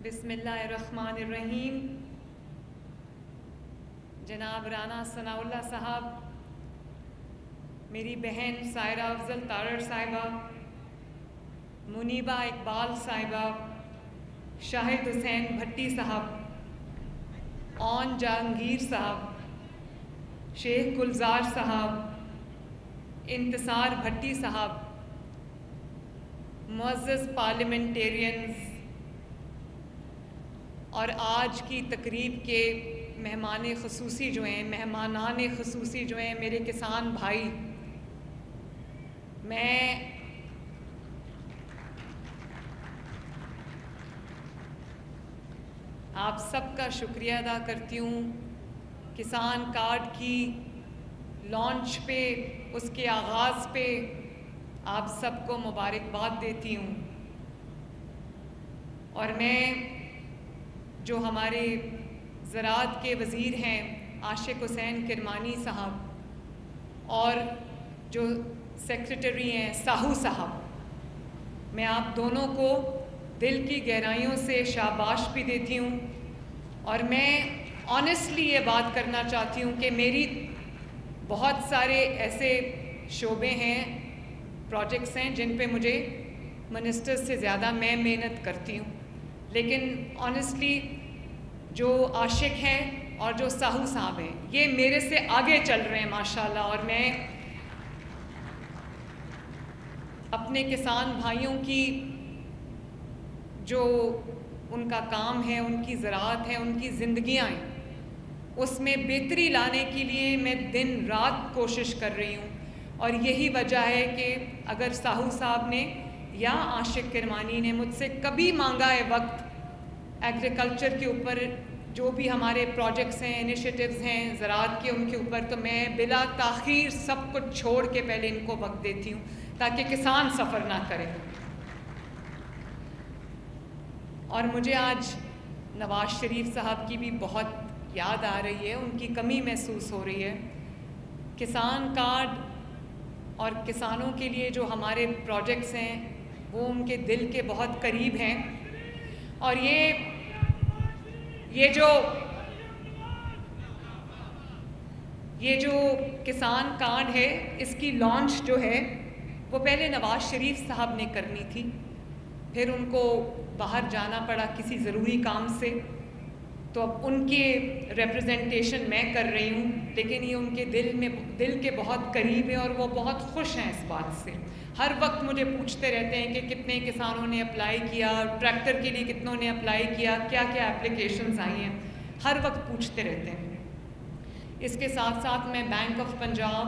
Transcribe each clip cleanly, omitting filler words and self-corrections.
بسم اللہ الرحمن الرحیم. جناب رانا ثناء اللہ صاحب، میری بہن سائرہ افضل تارڑ صاحبہ، منیبہ اقبال صاحبہ، شاہد حسین بھٹی صاحب، اون جہانگیر صاحب، شیخ گلزار صاحب، انتصار بھٹی صاحب، معزز پارلیمنٹیرینز اور آج کی تقریب کے مہمان خصوصی مہمانان خصوصی جو ہیں میرے کسان بھائی، میں آپ سب کا شکریہ ادا کرتی ہوں. کسان کارڈ کی لانچ پہ، اس کے آغاز پہ آپ سب کو مبارکباد دیتی ہوں. اور میں جو ہمارے زراعت کے وزیر ہیں عاشق حسین کرمانی صاحب اور جو سیکریٹری ہیں ساہو صاحب، میں آپ دونوں کو دل کی گہرائیوں سے شاباش بھی دیتی ہوں. اور میں آنیسٹلی یہ بات کرنا چاہتی ہوں کہ میری بہت سارے ایسے شعبے ہیں، پروجیکٹس ہیں جن پہ مجھے منسٹر سے زیادہ میں محنت کرتی ہوں، لیکن آنیسٹلی جو عاشق ہیں اور جو ساہو صاحب ہیں یہ میرے سے آگے چل رہے ہیں ماشاءاللہ. اور میں اپنے کسان بھائیوں کی جو ان کا کام ہے، ان کی زراعت ہے، ان کی زندگیاں ہیں، اس میں بہتری لانے کے لیے میں دن رات کوشش کر رہی ہوں. اور یہی وجہ ہے کہ اگر ساہو صاحب نے یا عاشق کرمانی نے مجھ سے کبھی مانگا ہے وقت ایگریکلچر کے اوپر، جو بھی ہمارے پروجیکٹس ہیں، انیشیٹیوز ہیں زراعت کے، ان کے اوپر، تو میں بلا تاخیر سب کچھ چھوڑ کے پہلے ان کو وقت دیتی ہوں تاکہ کسان سفر نہ کرے. اور مجھے آج نواز شریف صاحب کی بھی بہت یاد آ رہی ہے، ان کی کمی محسوس ہو رہی ہے. کسان کارڈ اور کسانوں کے لیے جو ہمارے پروجیکٹس ہیں وہ ان کے دل کے بہت قریب ہیں. اور یہ جو کسان کارڈ ہے، اس کی لانچ جو ہے وہ پہلے نواز شریف صاحب نے کرنی تھی، پھر ان کو باہر جانا پڑا کسی ضروری کام سے، تو اب ان کے ریپرزنٹیشن میں کر رہی ہوں. لیکن یہ ان کے دل کے بہت قریب ہے اور وہ بہت خوش ہیں اس بات سے. ہر وقت مجھے پوچھتے رہتے ہیں کہ کتنے کسانوں نے اپلائی کیا، ٹریکٹر کے لیے کتنوں نے اپلائی کیا، کیا کیا اپلیکیشنز آئی ہیں، ہر وقت پوچھتے رہتے ہیں. اس کے ساتھ ساتھ میں بینک آف پنجاب،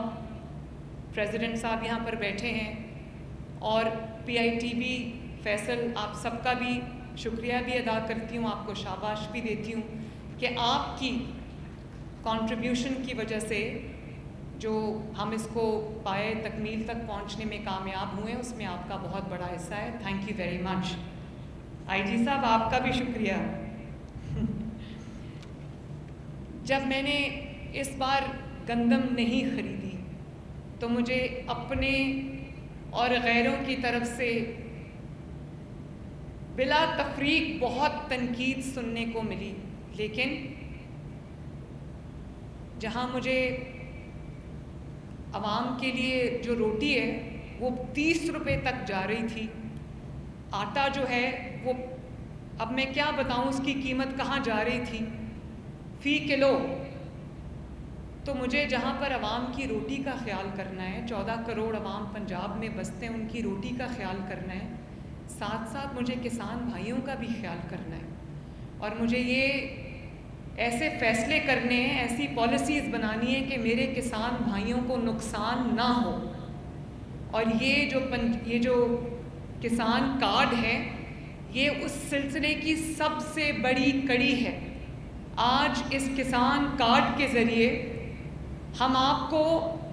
پریزیڈنٹ صاحب یہاں پر بیٹھے ہیں، اور PITB فیصل، آپ سب کا بھی شکریہ بھی ادا کرتی ہوں، آپ کو شاباش بھی دیتی ہوں کہ آپ کی کنٹریبیوشن کی وجہ سے جو ہم اس کو پائے تکمیل تک پہنچنے میں کامیاب ہوئے، اس میں آپ کا بہت بڑا حصہ ہے. Thank you very much. IG صاحب آپ کا بھی شکریہ. جب میں نے اس بار گندم نہیں خریدی تو مجھے اپنے اور غیروں کی طرف سے بلا تفریق بہت تنقید سننے کو ملی، لیکن جہاں مجھے عوام کے لیے جو روٹی ہے وہ 30 روپے تک جا رہی تھی، آٹا جو ہے وہ اب میں کیا بتاؤں اس کی قیمت کہاں جا رہی تھی فی کلو، تو مجھے جہاں پر عوام کی روٹی کا خیال کرنا ہے، 14 کروڑ عوام پنجاب میں بستے ہیں، ان کی روٹی کا خیال کرنا ہے، ساتھ ساتھ مجھے کسان بھائیوں کا بھی خیال کرنا ہے. اور مجھے یہ ایسے فیصلے کرنے ہیں، ایسی پالیسیز بنانی ہے کہ میرے کسان بھائیوں کو نقصان نہ ہو. اور یہ جو کسان کارڈ ہے یہ اس سلسلے کی سب سے بڑی کڑی ہے. آج اس کسان کارڈ کے ذریعے ہم آپ کو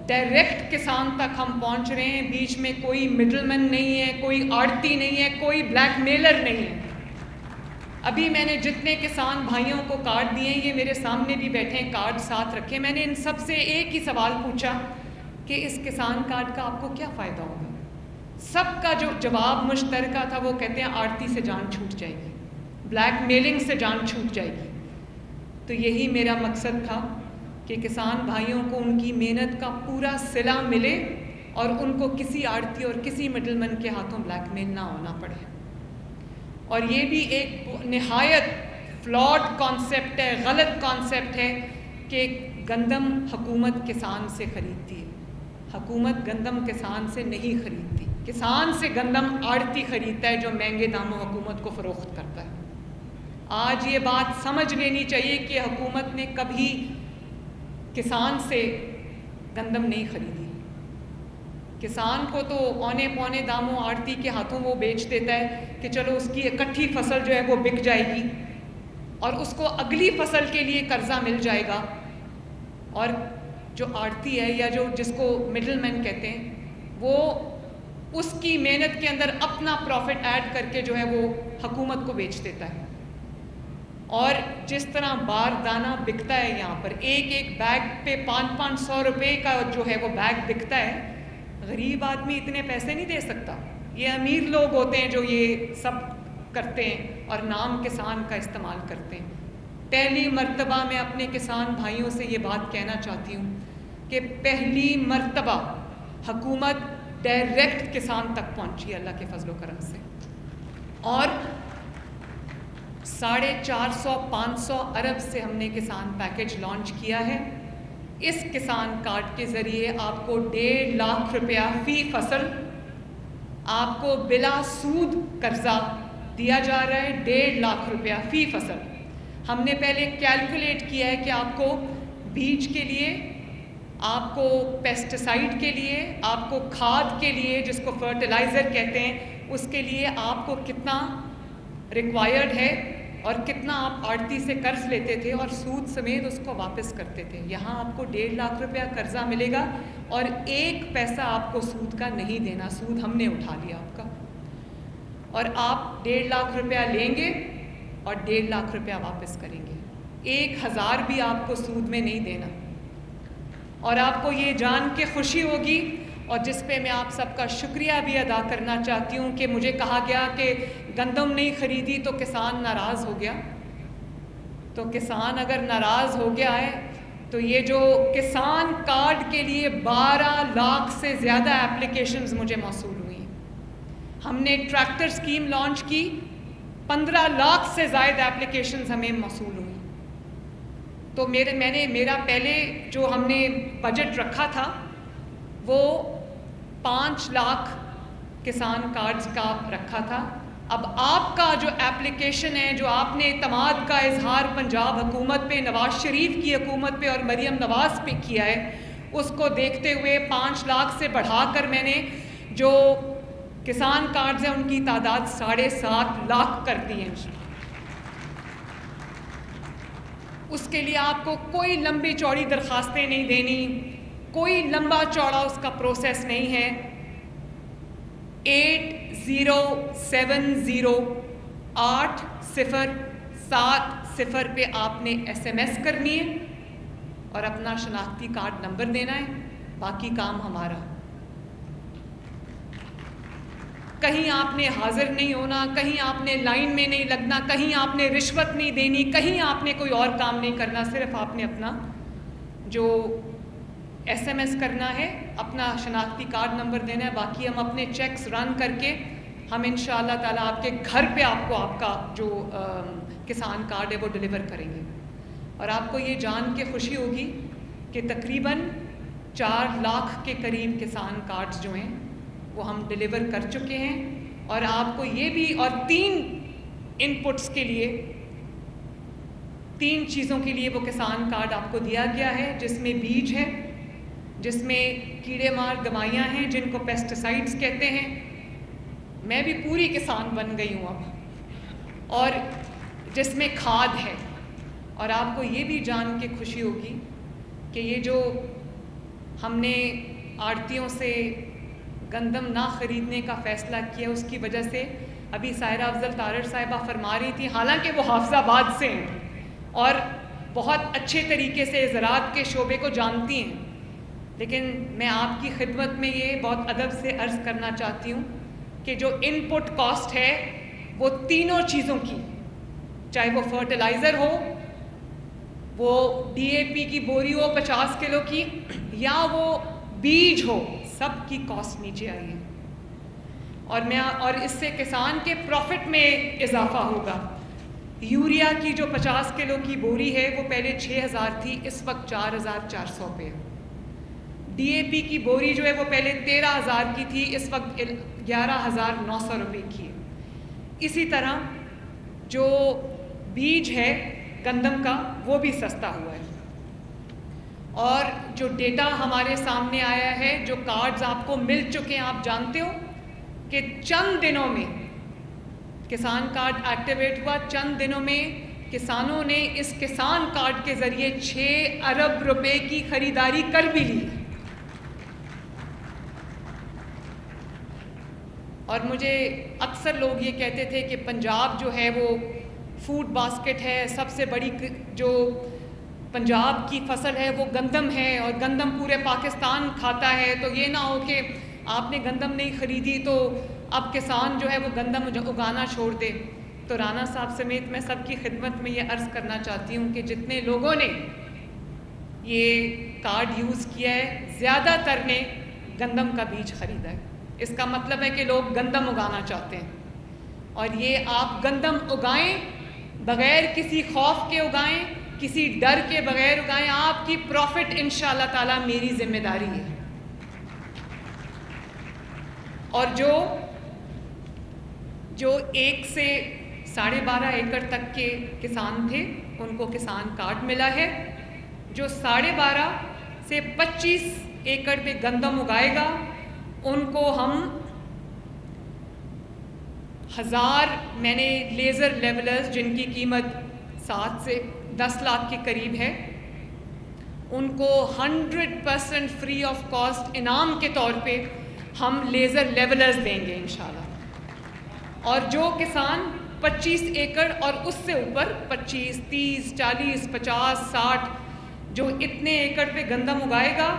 ڈائریکٹ کسان تک ہم پہنچ رہے ہیں، بیچ میں کوئی مڈل مین نہیں ہے، کوئی آڑتی نہیں ہے، کوئی بلیک میلر نہیں ہے. ابھی میں نے جتنے کسان بھائیوں کو کارڈ دیے ہیں، یہ میرے سامنے بھی بیٹھے ہیں، کارڈ ساتھ رکھے، میں نے ان سب سے ایک ہی سوال پوچھا کہ اس کسان کارڈ کا آپ کو کیا فائدہ ہوگا. سب کا جو جواب مشترکہ تھا وہ کہتے ہیں آڑتی سے جان چھوٹ جائے گی. بلیک میلنگ سے جان چھوٹ جائے گی. تو یہی میرا مقصد تھا کہ کسان بھائیوں کو ان کی محنت کا پورا صلہ ملے اور ان کو کسی آڑتی اور کسی مڈل مین کے ہاتھوں بلیک میل نہ ہونا پڑے. اور یہ بھی ایک نہایت فلاڈ کانسیپٹ ہے, غلط کانسیپٹ ہے کہ گندم حکومت کسان سے خریدتی ہے. حکومت گندم کسان سے نہیں خریدتی, کسان سے گندم آڑتی خریدتا ہے جو مہنگے داموں حکومت کو فروخت کرتا ہے. آج یہ بات سمجھ لینی چاہیے کہ حکومت نے کبھی کسان سے گندم نہیں خریدی. کسان کو تو اونے پونے داموں آڑتی کے ہاتھوں وہ بیچ دیتا ہے کہ چلو اس کی اکٹھی فصل جو ہے وہ بک جائے گی اور اس کو اگلی فصل کے لیے قرضہ مل جائے گا. اور جو آڑتی ہے یا جس کو مڈل مین کہتے ہیں, وہ اس کی محنت کے اندر اپنا پروفٹ ایڈ کر کے جو ہے وہ حکومت کو بیچ دیتا ہے. اور جس طرح باردانہ بکتا ہے یہاں پر, ایک ایک بیگ پہ 500 روپے کا جو ہے وہ بیگ بکتا ہے, غریب آدمی اتنے پیسے نہیں دے سکتا. یہ امیر لوگ ہوتے ہیں جو یہ سب کرتے ہیں اور نام کسان کا استعمال کرتے ہیں. پہلی مرتبہ میں اپنے کسان بھائیوں سے یہ بات کہنا چاہتی ہوں کہ پہلی مرتبہ حکومت ڈائریکٹ کسان تک پہنچی اللہ کے فضل و کرم سے, اور 450-500 ارب سے ہم نے کسان پیکج لانچ کیا ہے. اس کسان کارڈ کے ذریعے آپ کو 1.5 لاکھ روپیہ فی فصل آپ کو بلا سود قرضہ دیا جا رہا ہے. 1.5 لاکھ روپیہ فی فصل. ہم نے پہلے کیلکولیٹ کیا ہے کہ آپ کو بیج کے لیے, آپ کو پیسٹیسائڈ کے لیے, آپ کو کھاد کے لیے جس کو فرٹیلائزر کہتے ہیں, اس کے لیے آپ کو کتنا ریکوائرڈ ہے اور کتنا آپ آڑتی سے قرض لیتے تھے اور سود سمیت اس کو واپس کرتے تھے. یہاں آپ کو 1.5 لاکھ روپیہ قرضہ ملے گا اور 1 پیسہ آپ کو سود کا نہیں دینا. سود ہم نے اٹھا لیا آپ کا, اور آپ 1.5 لاکھ روپیہ لیں گے اور 1.5 لاکھ روپیہ واپس کریں گے. 1000 بھی آپ کو سود میں نہیں دینا. اور آپ کو یہ جان کے خوشی ہوگی, اور جس پہ میں آپ سب کا شکریہ بھی ادا کرنا چاہتی ہوں کہ مجھے کہا گیا کہ گندم نہیں خریدی تو کسان ناراض ہو گیا. تو کسان اگر ناراض ہو گیا ہے تو یہ جو کسان کارڈ کے لیے 12 لاکھ سے زیادہ اپلیکیشنز مجھے موصول ہوئی. ہم نے ٹریکٹر اسکیم لانچ کی, 15 لاکھ سے زائد اپلیکیشنز ہمیں موصول ہوئی. تو میرا پہلے جو ہم نے بجٹ رکھا تھا وہ 5 لاکھ کسان کارڈز کا رکھا تھا. اب آپ کا جو اپلیکیشن ہے, جو آپ نے اعتماد کا اظہار پنجاب حکومت پہ, نواز شریف کی حکومت پہ اور مریم نواز پہ کیا ہے, اس کو دیکھتے ہوئے 5 لاکھ سے بڑھا کر میں نے جو کسان کارڈز ہیں ان کی تعداد 7.5 لاکھ کر دی ہیں. اس کے لیے آپ کو کوئی لمبی چوڑی درخواستیں نہیں دینی, کوئی لمبا چوڑا اس کا پروسیس نہیں ہے. 8070 پہ آپ نے SMS کرنی ہے اور اپنا شناختی کارڈ نمبر دینا ہے, باقی کام ہمارا. کہیں آپ نے حاضر نہیں ہونا, کہیں آپ نے لائن میں نہیں لگنا, کہیں آپ نے رشوت نہیں دینی, کہیں آپ نے کوئی اور کام نہیں کرنا. صرف آپ نے اپنا جو SMS کرنا ہے, اپنا شناختی کارڈ نمبر دینا ہے. باقی ہم اپنے چیکس رن کر کے ہم انشاءاللہ تعالیٰ آپ کے گھر پہ آپ کا جو کسان کارڈ ہے وہ ڈیلیور کریں گے. اور آپ کو یہ جان کے خوشی ہوگی کہ تقریباً 4 لاکھ کے قریب کسان کارڈز جو ہیں وہ ہم ڈیلیور کر چکے ہیں. اور آپ کو یہ بھی, اور 3 ان پٹس کے لیے, 3 چیزوں کے لیے وہ کسان کارڈ آپ کو دیا گیا ہے, جس میں بیج ہے, جس میں کیڑے مار دوائیاں ہیں جن کو پیسٹیسائڈز کہتے ہیں. میں بھی پوری کسان بن گئی ہوں اب. اور جس میں کھاد ہے. اور آپ کو یہ بھی جان کے خوشی ہوگی کہ یہ جو ہم نے آڑتیوں سے گندم نہ خریدنے کا فیصلہ کیا, اس کی وجہ سے ابھی سائرہ افضل تارڑ صاحبہ فرما رہی تھی, حالانکہ وہ حافظ آباد سے ہیں اور بہت اچھے طریقے سے زراعت کے شعبے کو جانتی ہیں, لیکن میں آپ کی خدمت میں یہ بہت ادب سے عرض کرنا چاہتی ہوں کہ جو ان پٹ کاسٹ ہے وہ تینوں چیزوں کی, چاہے وہ فرٹیلائزر ہو, وہ DAP کی بوری ہو 50 کلو کی, یا وہ بیج ہو, سب کی کاسٹ نیچے آئی ہے. اور اس سے کسان کے پروفٹ میں اضافہ ہوگا. یوریا کی جو 50 کلو کی بوری ہے وہ پہلے 6,000 تھی, اس وقت 4,400 پہ. DAP کی بوری جو ہے وہ پہلے 13,000 کی تھی, اس وقت 11,900 روپے کی ہے. اسی طرح جو بیج ہے گندم کا وہ بھی سستا ہوا ہے. اور جو ڈیٹا ہمارے سامنے آیا ہے, جو کارڈز آپ کو مل چکے ہیں, آپ جانتے ہو کہ چند دنوں میں کسان کارڈ ایکٹیویٹ ہوا, چند دنوں میں کسانوں نے اس کسان کارڈ کے ذریعے 6 ارب روپے کی خریداری کر بھی لی. اور مجھے اکثر لوگ یہ کہتے تھے کہ پنجاب جو ہے وہ فوڈ باسکٹ ہے, سب سے بڑی جو پنجاب کی فصل ہے وہ گندم ہے, اور گندم پورے پاکستان کھاتا ہے, تو یہ نہ ہو کہ آپ نے گندم نہیں خریدی تو اب کسان جو ہے وہ گندم اگانا چھوڑ دے. تو رانا صاحب سمیت میں سب کی خدمت میں یہ عرض کرنا چاہتی ہوں کہ جتنے لوگوں نے یہ کارڈ یوز کیا ہے, زیادہ تر نے گندم کا بیج خریدا ہے. اس کا مطلب ہے کہ لوگ گندم اگانا چاہتے ہیں, اور یہ آپ گندم اگائیں, بغیر کسی خوف کے اگائیں, کسی ڈر کے بغیر اگائیں. آپ کی پروفٹ انشاءاللہ تعالیٰ میری ذمہ داری ہے. اور جو 1 سے 12.5 ایکڑ تک کے کسان تھے ان کو کسان کارڈ ملا ہے. جو 12.5 سے 25 ایکڑ پہ گندم اگائے گا ان کو ہم 1000 میں نے لیزر لیولرز جن کی قیمت 7 سے 10 لاکھ کے قریب ہے, ان کو 100% فری آف کاسٹ انعام کے طور پہ ہم لیزر لیولرز دیں گے انشاءاللہ. اور جو کسان 25 ایکڑ اور اس سے اوپر 25, 30, 40, 50, 60 جو اتنے ایکڑ پہ گندم اگائے گا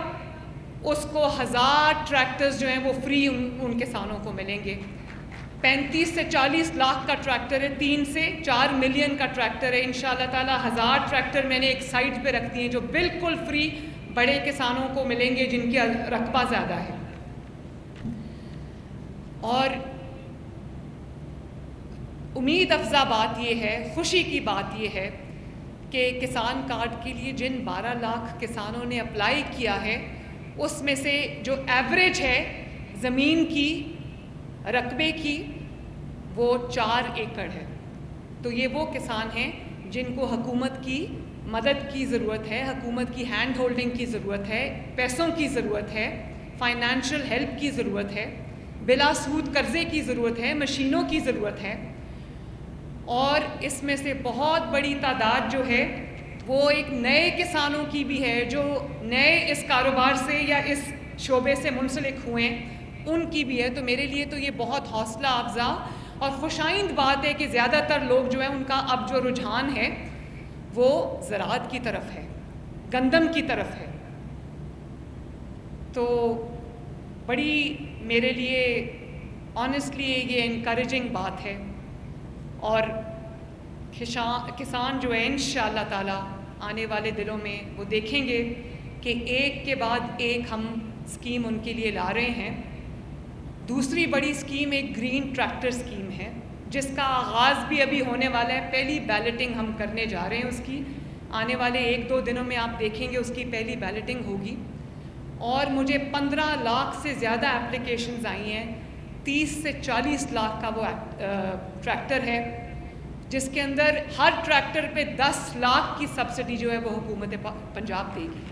اس کو 1000 ٹریکٹرز جو ہیں وہ فری ان کسانوں کو ملیں گے. 35 سے 40 لاکھ کا ٹریکٹر ہے, 3 سے 4 ملین کا ٹریکٹر ہے. انشاءاللہ تعالیٰ 1000 ٹریکٹر میں نے ایک سائٹ پہ رکھ دیے ہیں جو بالکل فری بڑے کسانوں کو ملیں گے جن کی رقبہ زیادہ ہے. اور امید افزا بات یہ ہے, خوشی کی بات یہ ہے کہ کسان کارڈ کے لیے جن 12 لاکھ کسانوں نے اپلائی کیا ہے اس میں سے جو ایوریج ہے زمین کی رقبے کی وہ 4 ایکڑ ہے. تو یہ وہ کسان ہیں جن کو حکومت کی مدد کی ضرورت ہے, حکومت کی ہینڈ ہولڈنگ کی ضرورت ہے, پیسوں کی ضرورت ہے, فائنینشیل ہیلپ کی ضرورت ہے, بلا سود قرضے کی ضرورت ہے, مشینوں کی ضرورت ہے. اور اس میں سے بہت بڑی تعداد جو ہے وہ ایک نئے کسانوں کی بھی ہے جو نئے اس کاروبار سے یا اس شعبے سے منسلک ہوئے ہیں, ان کی بھی ہے. تو میرے لیے تو یہ بہت حوصلہ افزا اور خوشائند بات ہے کہ زیادہ تر لوگ جو ہیں ان کا اب جو رجحان ہے وہ زراعت کی طرف ہے, گندم کی طرف ہے. تو بڑی میرے لیے آنیسٹلی یہ انکریجنگ بات ہے. اور کسان جو ہے انشاءاللہ تعالیٰ آنے والے دنوں میں وہ دیکھیں گے کہ ایک کے بعد ایک ہم اسکیم ان کے لیے لا رہے ہیں. دوسری بڑی اسکیم ایک گرین ٹریکٹر اسکیم ہے جس کا آغاز بھی ابھی ہونے والا ہے. پہلی بیلٹنگ ہم کرنے جا رہے ہیں اس کی, آنے والے 1-2 دنوں میں آپ دیکھیں گے اس کی پہلی بیلٹنگ ہوگی. اور مجھے 15 لاکھ سے زیادہ اپلیکیشنز آئی ہیں. 30 سے 40 لاکھ کا وہ ٹریکٹر ہے جس کے اندر ہر ٹریکٹر پہ 10 لاکھ کی سبسڈی جو ہے وہ حکومت پنجاب دے گی.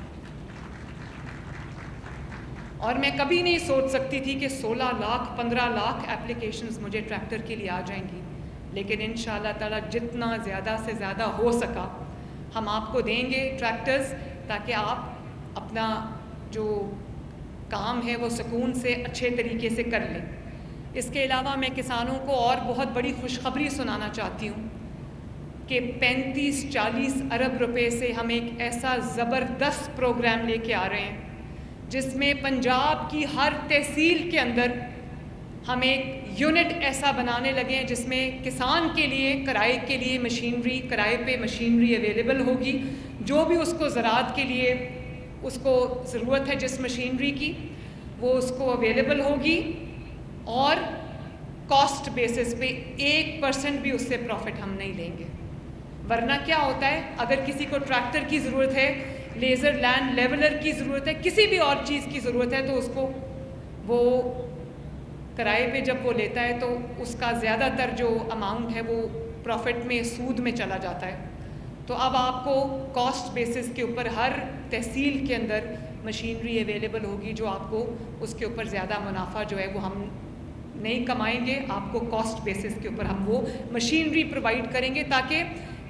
اور میں کبھی نہیں سوچ سکتی تھی کہ 16 لاکھ 15 لاکھ اپلیکیشنز مجھے ٹریکٹر کے لیے آ جائیں گی, لیکن انشاءاللہ تعالیٰ جتنا زیادہ سے زیادہ ہو سکا ہم آپ کو دیں گے ٹریکٹرز, تاکہ آپ اپنا جو کام ہے وہ سکون سے اچھے طریقے سے کر لیں. اس کے علاوہ میں کسانوں کو اور بہت بڑی خوشخبری سنانا چاہتی ہوں کہ 35-40 ارب روپے سے ہم ایک ایسا زبردست پروگرام لے کے آ رہے ہیں جس میں پنجاب کی ہر تحصیل کے اندر ہم ایک یونٹ ایسا بنانے لگے ہیں جس میں کسان کے لیے کرائے کے لیے مشینری، کرائے پہ مشینری اویلیبل ہوگی. جو بھی اس کو زراعت کے لیے اس کو ضرورت ہے جس مشینری کی، وہ اس کو اویلیبل ہوگی، اور کاسٹ بیسس پہ 1% بھی اس سے پروفٹ ہم نہیں لیں گے. ورنہ کیا ہوتا ہے، اگر کسی کو ٹریکٹر کی ضرورت ہے، لیزر لینڈ لیولر کی ضرورت ہے، کسی بھی اور چیز کی ضرورت ہے، تو اس کو وہ کرائے پہ جب وہ لیتا ہے تو اس کا زیادہ تر جو اماؤنٹ ہے وہ پروفٹ میں، سود میں چلا جاتا ہے. تو اب آپ کو کاسٹ بیسس کے اوپر ہر تحصیل کے اندر مشینری اویلیبل ہوگی، جو آپ کو اس کے اوپر زیادہ منافع جو ہے وہ ہم نہیں کمائیں گے. آپ کو کاسٹ بیسس کے اوپر ہم وہ مشینری پرووائڈ کریں گے تاکہ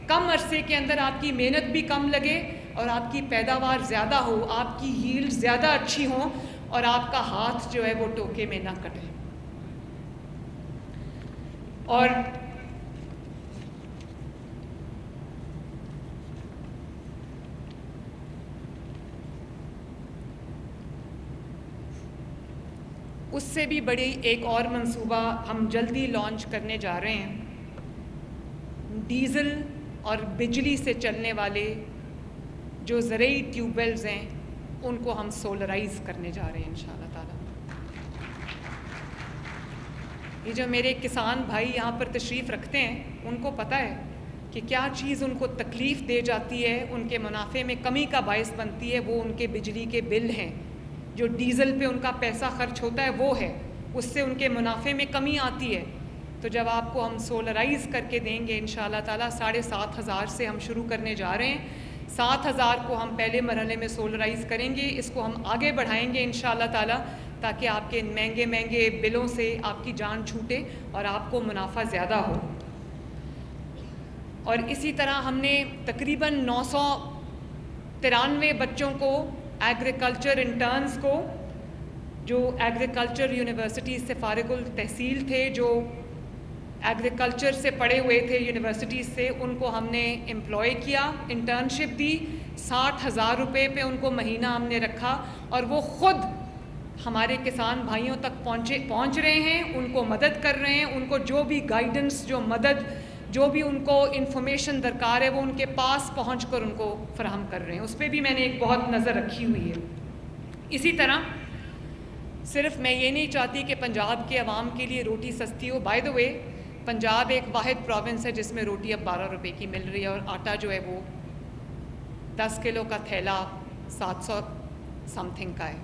کم عرصے کے اندر آپ کی محنت بھی کم لگے اور آپ کی پیداوار زیادہ ہو، آپ کی ییلڈ زیادہ اچھی ہوں، اور آپ کا ہاتھ جو ہے وہ ٹوکے میں نہ کٹے. اور اس سے بھی بڑی ایک اور منصوبہ ہم جلدی لانچ کرنے جا رہے ہیں. ڈیزل اور بجلی سے چلنے والے جو زرعی ٹیوب ویلز ہیں ان کو ہم سولرائز کرنے جا رہے ہیں انشاءاللہ تعالیٰ. یہ جو میرے کسان بھائی یہاں پر تشریف رکھتے ہیں ان کو پتہ ہے کہ کیا چیز ان کو تکلیف دے جاتی ہے، ان کے منافع میں کمی کا باعث بنتی ہے. وہ ان کے بجلی کے بل ہیں، جو ڈیزل پہ ان کا پیسہ خرچ ہوتا ہے وہ ہے، اس سے ان کے منافع میں کمی آتی ہے. تو جب آپ کو ہم سولرائز کر کے دیں گے انشاءاللہ تعالیٰ، 7,500 سے ہم شروع کرنے جا رہے ہیں. 7,000 کو ہم پہلے مرحلے میں سولرائز کریں گے، اس کو ہم آگے بڑھائیں گے انشاءاللہ تعالیٰ تاکہ آپ کے مہنگے بلوں سے آپ کی جان چھوٹے اور آپ کو منافع زیادہ ہو. اور اسی طرح ہم نے تقریباً 993 بچوں کو، ایگریکلچر انٹرنز کو، جو ایگریکلچر یونیورسٹیز سے فارغ التحصیل تھے، جو ایگریکلچر سے پڑھے ہوئے تھے یونیورسٹیز سے، ان کو ہم نے امپلائی کیا، انٹرنشپ دی. 60,000 روپے پہ ان کو مہینہ ہم نے رکھا، اور وہ خود ہمارے کسان بھائیوں تک پہنچ رہے ہیں، ان کو مدد کر رہے ہیں. ان کو جو بھی گائیڈنس، جو مدد، جو بھی ان کو انفارمیشن درکار ہے وہ ان کے پاس پہنچ کر ان کو فراہم کر رہے ہیں. اس پہ بھی میں نے ایک بہت نظر رکھی ہوئی ہے. اسی طرح صرف میں یہ نہیں چاہتی کہ پنجاب کے عوام کے لیے روٹی سستی ہو. بائی دا وے، پنجاب ایک واحد پروونس ہے جس میں روٹی اب 12 روپے کی مل رہی ہے، اور آٹا جو ہے وہ 10 کلو کا تھیلا 700 سم تھنگ کا ہے،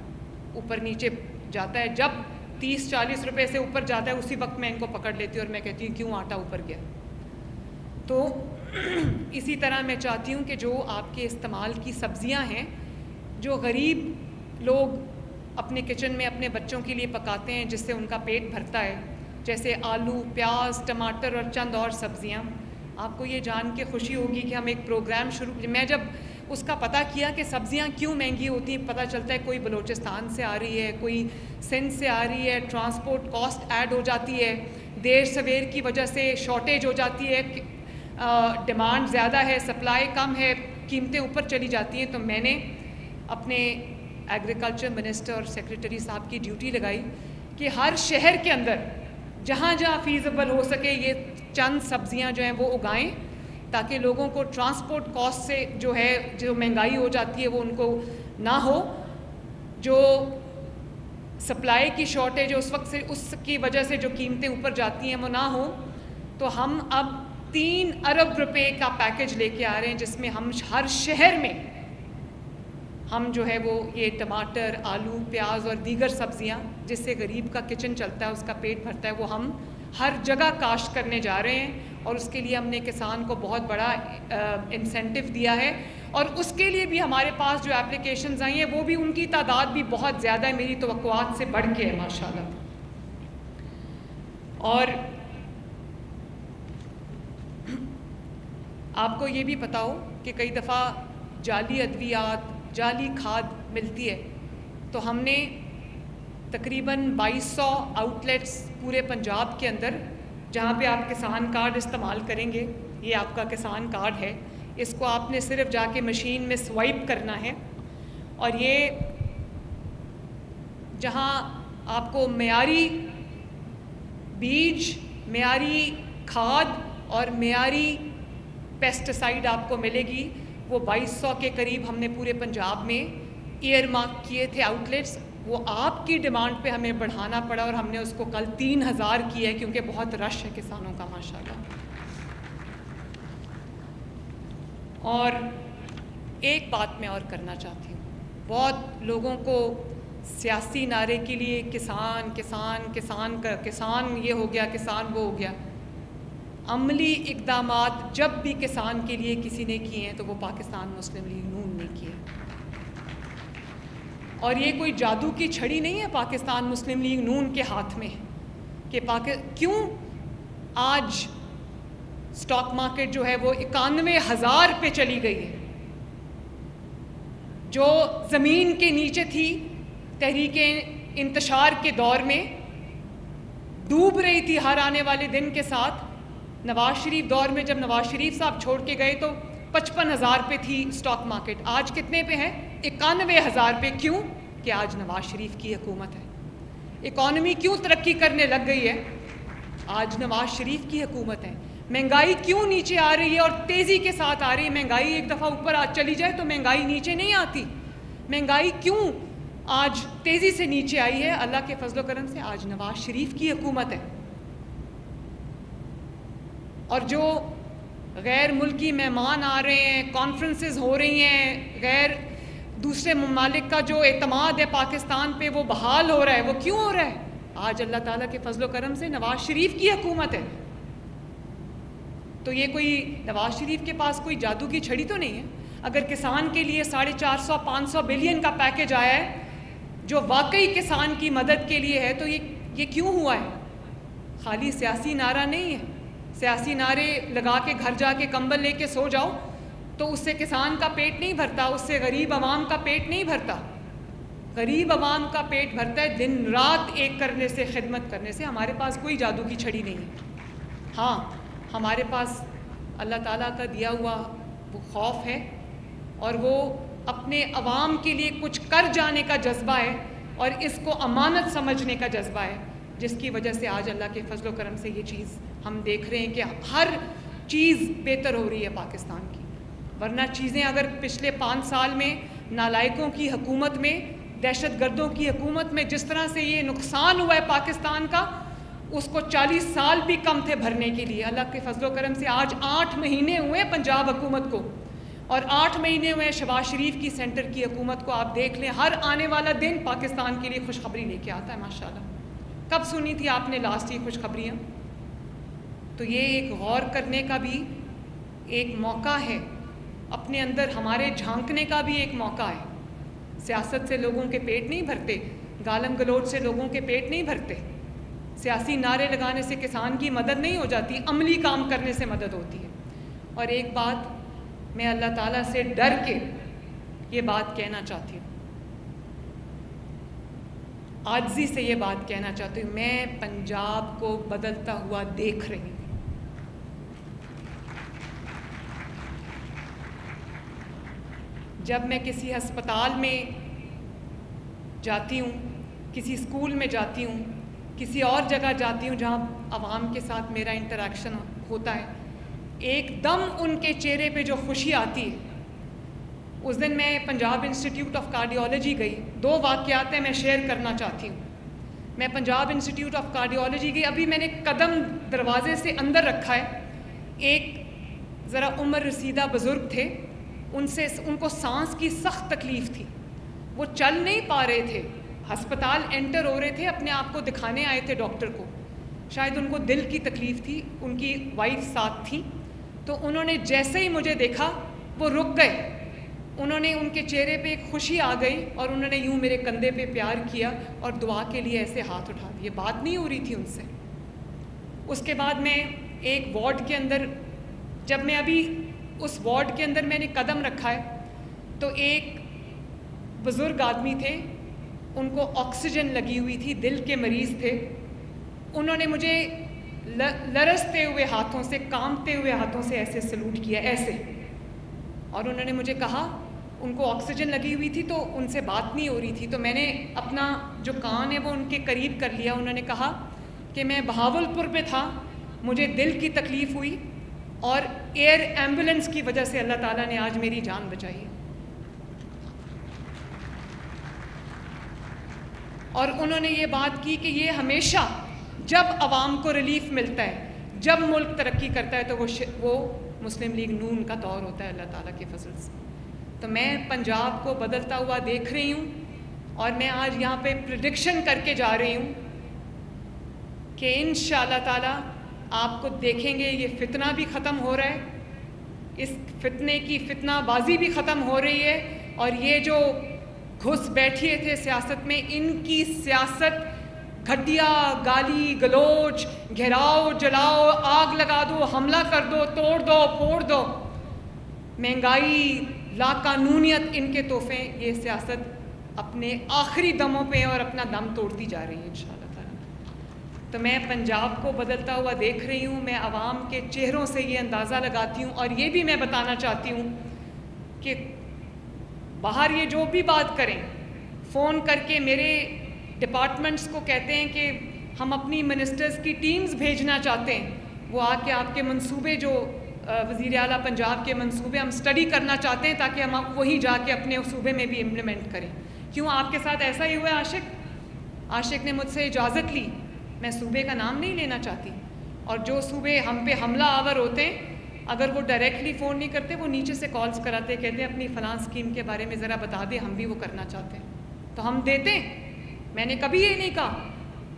اوپر نیچے جاتا ہے. جب 30-40 روپے سے اوپر جاتا ہے اسی وقت میں ان کو پکڑ لیتی ہوں اور میں کہتی ہوں کیوں آٹا اوپر گیا. تو اسی طرح میں چاہتی ہوں کہ جو آپ کے استعمال کی سبزیاں ہیں، جو غریب لوگ اپنے کچن میں اپنے بچوں کے لیے پکاتے ہیں جس سے ان کا پیٹ بھرتا ہے، جیسے آلو، پیاز، ٹماٹر اور چند اور سبزیاں. آپ کو یہ جان کے خوشی ہوگی کہ ہم ایک پروگرام میں جب اس کا پتہ کیا کہ سبزیاں کیوں مہنگی ہوتی ہیں، پتہ چلتا ہے کوئی بلوچستان سے آ رہی ہے، کوئی سندھ سے آ رہی ہے، ٹرانسپورٹ کاسٹ ایڈ ہو جاتی ہے، دیر سویر کی وجہ سے شارٹیج ہو جاتی ہے، ڈیمانڈ زیادہ ہے، سپلائی کم ہے، قیمتیں اوپر چلی جاتی ہیں. تو میں نے اپنے ایگریکلچر منسٹر اور سیکریٹری صاحب کی ڈیوٹی لگائی کہ ہر شہر کے اندر جہاں جہاں فیزیبل ہو سکے یہ چند سبزیاں جو ہیں وہ اگائیں تاکہ لوگوں کو ٹرانسپورٹ کاسٹ سے جو ہے جو مہنگائی ہو جاتی ہے وہ ان کو نہ ہو، جو سپلائی کی شارٹیج اس وقت سے اس کی وجہ سے جو قیمتیں اوپر جاتی ہیں وہ نہ ہو. تو ہم اب 3 ارب روپے کا پیکج لے کے آ رہے ہیں جس میں ہم ہر شہر میں ہم جو ہے وہ یہ ٹماٹر، آلو، پیاز اور دیگر سبزیاں جس سے غریب کا کچن چلتا ہے، اس کا پیٹ بھرتا ہے، وہ ہم ہر جگہ کاشت کرنے جا رہے ہیں. اور اس کے لیے ہم نے کسان کو بہت بڑا انسینٹیو دیا ہے، اور اس کے لیے بھی ہمارے پاس جو اپلیکیشنز آئی ہیں وہ بھی ان کی تعداد بھی بہت زیادہ ہے، میری توقعات سے بڑھ کے ہے ماشاءاللہ. اور آپ کو یہ بھی پتہ ہو کہ کئی دفعہ جعلی ادویات، جعلی کھاد ملتی ہے، تو ہم نے تقریباً 2200 آؤٹ لیٹس پورے پنجاب کے اندر جہاں پہ آپ کسان کارڈ استعمال کریں گے، یہ آپ کا کسان کارڈ ہے، اس کو آپ نے صرف جا کے مشین میں سوائپ کرنا ہے، اور یہ جہاں آپ کو معیاری بیج, معیاری کھاد اور معیاری پیسٹیسائڈ آپ کو ملے گی. وہ 2200 کے قریب ہم نے پورے پنجاب میں ایئر مارک کیے تھے آؤٹ لیٹس. وہ آپ کی ڈیمانڈ پہ ہمیں بڑھانا پڑا اور ہم نے اس کو کل 3000 کیا ہے کیونکہ بہت رش ہے کسانوں کا ماشاءاللہ. اور ایک بات میں اور کرنا چاہتی ہوں, بہت لوگوں کو سیاسی نعرے کے لیے کسان کسان کسان کا کسان یہ ہو گیا, کسان وہ ہو گیا. عملی اقدامات جب بھی کسان کے لیے کسی نے کیے ہیں تو وہ پاکستان مسلم لیگ نون نے کیے. اور یہ کوئی جادو کی چھڑی نہیں ہے پاکستان مسلم لیگ نون کے ہاتھ میں کہ کیوں آج سٹاک مارکیٹ جو ہے وہ 91,000 پہ چلی گئی ہے. جو زمین کے نیچے تھی تحریک انتشار کے دور میں, ڈوب رہی تھی ہر آنے والے دن کے ساتھ. نواز شریف دور میں جب نواز شریف صاحب چھوڑ کے گئے تو 55,000 پہ تھی سٹاک مارکیٹ. آج کتنے پہ ہے؟ 91,000 پہ. کیوں؟ کہ آج نواز شریف کی حکومت ہے. اکانومی کیوں ترقی کرنے لگ گئی ہے؟ آج نواز شریف کی حکومت ہے. مہنگائی کیوں نیچے آ رہی ہے اور تیزی کے ساتھ آ رہی ہے؟ مہنگائی ایک دفعہ اوپر چلی جائے تو مہنگائی نیچے نہیں آتی. مہنگائی کیوں آج تیزی سے نیچے آئی ہے؟ اللہ کے فضل و کرم سے آج نواز شریف کی حکومت ہے. اور جو غیر ملکی مہمان آ رہے ہیں, کانفرنسز ہو رہی ہیں, غیر دوسرے ممالک کا جو اعتماد ہے پاکستان پہ وہ بحال ہو رہا ہے. وہ کیوں ہو رہا ہے؟ آج اللہ تعالیٰ کے فضل و کرم سے نواز شریف کی حکومت ہے. تو یہ کوئی نواز شریف کے پاس کوئی جادو کی چھڑی تو نہیں ہے. اگر کسان کے لیے 450-500 بلین کا پیکج آیا ہے جو واقعی کسان کی مدد کے لیے ہے تو یہ کیوں ہوا ہے؟ خالی سیاسی نعرہ نہیں ہے. سیاسی نعرے لگا کے گھر جا کے کمبل لے کے سو جاؤ تو اس سے کسان کا پیٹ نہیں بھرتا, اس سے غریب عوام کا پیٹ نہیں بھرتا. غریب عوام کا پیٹ بھرتا ہے دن رات ایک کرنے سے, خدمت کرنے سے. ہمارے پاس کوئی جادو کی چھڑی نہیں ہے. ہاں, ہمارے پاس اللہ تعالیٰ کا دیا ہوا وہ خوف ہے اور وہ اپنے عوام کے لیے کچھ کر جانے کا جذبہ ہے اور اس کو امانت سمجھنے کا جذبہ ہے, جس کی وجہ سے آج اللہ کے فضل و کرم سے یہ چیز ہم دیکھ رہے ہیں کہ ہر چیز بہتر ہو رہی ہے پاکستان کی. ورنہ چیزیں اگر پچھلے 5 سال میں نالائقوں کی حکومت میں, دہشت گردوں کی حکومت میں جس طرح سے یہ نقصان ہوا ہے پاکستان کا, اس کو 40 سال بھی کم تھے بھرنے کے لیے. اللہ کے فضل و کرم سے آج 8 مہینے ہوئے پنجاب حکومت کو اور 8 مہینے ہوئے شہباز شریف کی سینٹر کی حکومت کو. آپ دیکھ لیں ہر آنے والا دن پاکستان کے لیے خوشخبری لے کے آتا ہے ماشاءاللہ. کب سنی تھی آپ نے لاسٹ یہ خوشخبریاں؟ تو یہ ایک غور کرنے کا بھی ایک موقع ہے, اپنے اندر ہمارے جھانکنے کا بھی ایک موقع ہے. سیاست سے لوگوں کے پیٹ نہیں بھرتے, گالم گلوچ سے لوگوں کے پیٹ نہیں بھرتے, سیاسی نعرے لگانے سے کسان کی مدد نہیں ہو جاتی, عملی کام کرنے سے مدد ہوتی ہے. اور ایک بات میں اللہ تعالیٰ سے ڈر کے یہ بات کہنا چاہتی ہوں, عاجزی سے یہ بات کہنا چاہتی ہوں, میں پنجاب کو بدلتا ہوا دیکھ رہی ہوں. جب میں کسی ہسپتال میں جاتی ہوں, کسی اسکول میں جاتی ہوں, کسی اور جگہ جاتی ہوں جہاں عوام کے ساتھ میرا انٹریکشن ہوتا ہے, ایک دم ان کے چہرے پہ جو خوشی آتی ہے. اس دن میں پنجاب انسٹیٹیوٹ آف کارڈیالوجی گئی. 2 واقعات ہیں میں شیئر کرنا چاہتی ہوں. میں پنجاب انسٹیٹیوٹ آف کارڈیالوجی گئی, ابھی میں نے قدم دروازے سے اندر رکھا ہے. ایک ذرا عمر رسیدہ بزرگ تھے, ان کو سانس کی سخت تکلیف تھی, وہ چل نہیں پا رہے تھے. ہسپتال انٹر ہو رہے تھے, اپنے آپ کو دکھانے آئے تھے ڈاکٹر کو. شاید ان کو دل کی تکلیف تھی, ان کی وائف ساتھ تھی. تو انہوں نے جیسے ہی مجھے دیکھا وہ رک گئے. انہوں نے, ان کے چہرے پہ ایک خوشی آ گئی اور انہوں نے یوں میرے کندھے پہ پیار کیا اور دعا کے لیے ایسے ہاتھ اٹھا دیے. بات نہیں ہو رہی تھی ان سے. اس کے بعد میں ایک وارڈ کے اندر, جب میں ابھی اس وارڈ کے اندر میں نے قدم رکھا ہے تو ایک بزرگ آدمی تھے, ان کو آکسیجن لگی ہوئی تھی, دل کے مریض تھے. انہوں نے مجھے لرزتے ہوئے ہاتھوں سے, کانپتے ہوئے ہاتھوں سے ایسے سلوٹ کیا, ایسے. اور انہوں نے مجھے کہا, ان کو آکسیجن لگی ہوئی تھی تو ان سے بات نہیں ہو رہی تھی, تو میں نے اپنا جو کان ہے وہ ان کے قریب کر لیا. انہوں نے کہا کہ میں بہاولپور پہ تھا, مجھے دل کی تکلیف ہوئی اور ایئر ایمبولنس کی وجہ سے اللہ تعالیٰ نے آج میری جان بچائی. اور انہوں نے یہ بات کی کہ یہ ہمیشہ جب عوام کو ریلیف ملتا ہے, جب ملک ترقی کرتا ہے, تو وہ مسلم لیگ نون کا دور ہوتا ہے اللہ تعالیٰ کے فضل سے. تو میں پنجاب کو بدلتا ہوا دیکھ رہی ہوں, اور میں آج یہاں پہ پریڈکشن کر کے جا رہی ہوں کہ انشاءاللہ تعالیٰ آپ کو دیکھیں گے یہ فتنہ بھی ختم ہو رہا ہے, اس فتنے کی فتنہ بازی بھی ختم ہو رہی ہے, اور یہ جو گھس بیٹھے تھے سیاست میں, ان کی سیاست گھٹیا, گالی گلوچ, گھیراؤ, جلاؤ, آگ لگا دو, حملہ کر دو, توڑ دو, پھوڑ دو, مہنگائی, لاقانونیت, ان کے تحفے, یہ سیاست اپنے آخری دموں پہ اور اپنا دم توڑتی جا رہی ہے انشاءاللہ تعالیٰ. تو میں پنجاب کو بدلتا ہوا دیکھ رہی ہوں, میں عوام کے چہروں سے یہ اندازہ لگاتی ہوں, اور یہ بھی میں بتانا چاہتی ہوں کہ باہر یہ جو بھی بات کریں, فون کر کے میرے ڈپارٹمنٹس کو کہتے ہیں کہ ہم اپنی منسٹرز کی ٹیمز بھیجنا چاہتے ہیں, وہ آ کے آپ کے منصوبے, جو وزیر اعلیٰ پنجاب کے منصوبے, ہم اسٹڈی کرنا چاہتے ہیں تاکہ ہم وہی جا کے اپنے صوبے میں بھی امپلیمنٹ کریں. کیوں آپ کے ساتھ ایسا ہی ہوا ہے؟ عاشق نے مجھ سے اجازت لی, میں صوبے کا نام نہیں لینا چاہتی, اور جو صوبے ہم پہ حملہ آور ہوتے ہیں, اگر وہ ڈائریکٹلی فون نہیں کرتے, وہ نیچے سے کالز کراتے, کہتے ہیں اپنی فلاں اسکیم کے بارے میں ذرا بتا دیں, ہم بھی وہ کرنا چاہتے ہیں, تو ہم دیتے ہیں. میں نے کبھی یہ نہیں کہا,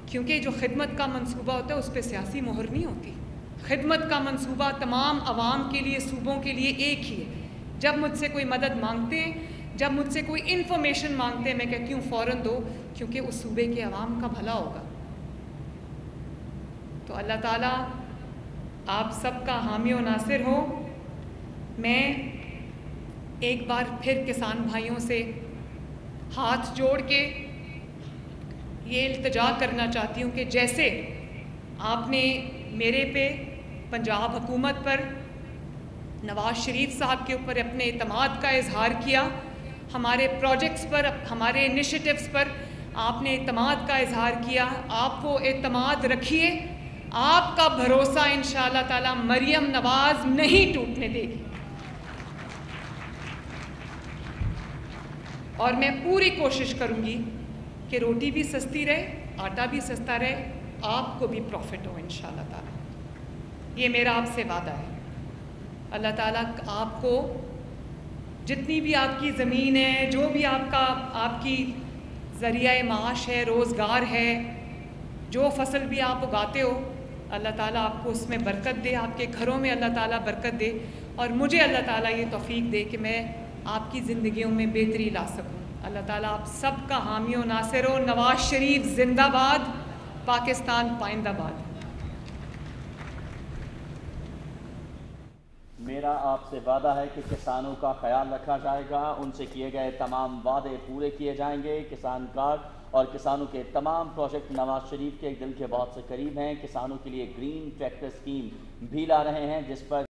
کیونکہ جو خدمت کا منصوبہ ہوتا ہے اس پہ سیاسی مہر نہیں ہوتی. خدمت کا منصوبہ تمام عوام کے لیے, صوبوں کے لیے ایک ہی ہے. جب مجھ سے کوئی مدد مانگتے ہیں, جب مجھ سے کوئی انفارمیشن مانگتے ہیں, میں کہتی ہوں فوراً دو, کیونکہ اس صوبے کے عوام کا بھلا ہوگا. تو اللہ تعالیٰ آپ سب کا حامی و ناصر ہو. میں ایک بار پھر کسان بھائیوں سے ہاتھ جوڑ کے یہ التجا کرنا چاہتی ہوں کہ جیسے آپ نے میرے پہ, پنجاب حکومت پر, نواز شریف صاحب کے اوپر اپنے اعتماد کا اظہار کیا, ہمارے پروجیکٹس پر, ہمارے انیشیٹوز پر آپ نے اعتماد کا اظہار کیا, آپ وہ اعتماد رکھیے. آپ کا بھروسہ انشاءاللہ تعالیٰ مریم نواز نہیں ٹوٹنے دے گی, اور میں پوری کوشش کروں گی کہ روٹی بھی سستی رہے, آٹا بھی سستا رہے, آپ کو بھی پروفٹ ہو انشاءاللہ تعالیٰ. یہ میرا آپ سے وعدہ ہے. اللہ تعالیٰ آپ کو جتنی بھی آپ کی زمین ہے, جو بھی آپ کی ذریعہ معاش ہے, روزگار ہے, جو فصل بھی آپ اگاتے ہو, اللہ تعالیٰ آپ کو اس میں برکت دے, آپ کے گھروں میں اللہ تعالیٰ برکت دے, اور مجھے اللہ تعالیٰ یہ توفیق دے کہ میں آپ کی زندگیوں میں بہتری لا سکوں. اللہ تعالیٰ آپ سب کا حامی و ناصر ہو. نواز شریف زندہ باد, پاکستان پائندہ باد. میرا آپ سے وعدہ ہے کہ کسانوں کا خیال رکھا جائے گا, ان سے کیے گئے تمام وعدے پورے کیے جائیں گے. کسان کارڈ اور کسانوں کے تمام پروجیکٹ نواز شریف کے دل کے بہت سے قریب ہیں. کسانوں کے لیے گرین ٹریکٹر اسکیم بھی لا رہے ہیں, جس پر